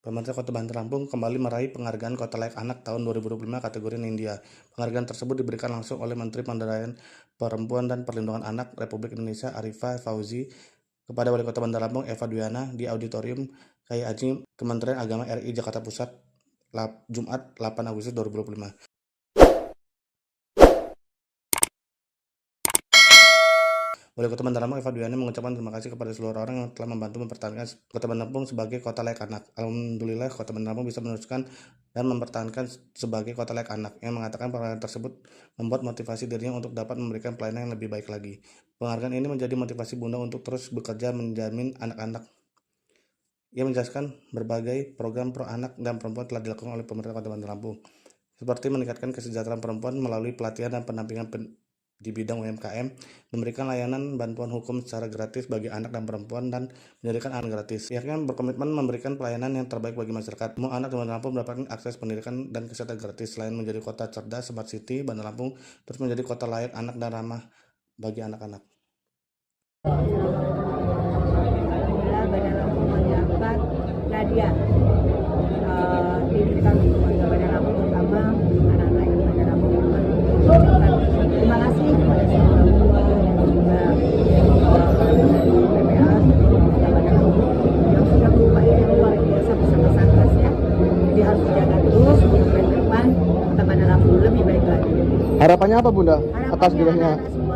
Pemerintah Kota Bandar Lampung kembali meraih penghargaan Kota Layak Anak tahun 2025 kategori Nindya. Penghargaan tersebut diberikan langsung oleh Menteri Pemberdayaan Perempuan dan Perlindungan Anak Republik Indonesia Arifah Fauzi kepada Wali Kota Bandar Lampung Eva Dwiana di Auditorium Kyai Haji Kementerian Agama RI Jakarta Pusat Jumat 8 Agustus 2025. Wali Kota Bandar Lampung Eva Dwiana mengucapkan terima kasih kepada seluruh orang yang telah membantu mempertahankan Kota Bandar Lampung sebagai Kota Layak Anak. Alhamdulillah Kota Bandar Lampung bisa meneruskan dan mempertahankan sebagai Kota Layak Anak. Yang mengatakan penghargaan tersebut membuat motivasi dirinya untuk dapat memberikan pelayanan yang lebih baik lagi. Penghargaan ini menjadi motivasi Bunda untuk terus bekerja menjamin anak-anak. Ia menjelaskan berbagai program pro anak dan perempuan telah dilakukan oleh pemerintah Kota Bandar Lampung, seperti meningkatkan kesejahteraan perempuan melalui pelatihan dan pendampingan di bidang UMKM, memberikan layanan bantuan hukum secara gratis bagi anak dan perempuan, dan menjadikan anak gratis. Pihaknya berkomitmen memberikan pelayanan yang terbaik bagi masyarakat. Semua anak di Bandar Lampung mendapatkan akses pendidikan dan kesehatan gratis. Selain menjadi kota cerdas Smart City, Bandar Lampung terus menjadi kota layak anak dan ramah bagi anak-anak. Alhamdulillah Bandar Lampung mendapat Nadia. Diri kami warga Bandar Lampung, terutama anak-anak yang Bandar Lampung, mengucapkan terima kasih kepada semua orang tua dan juga dari PPA Kota Bandar Lampung yang sudah berupaya yang luar biasa bersama Satgas ya. Jadi harus dijaga terus untuk ke depan Kota Bandar Lampung lebih baik lagi. Harapannya apa Bunda atas Harapannya dirinya? anak-anak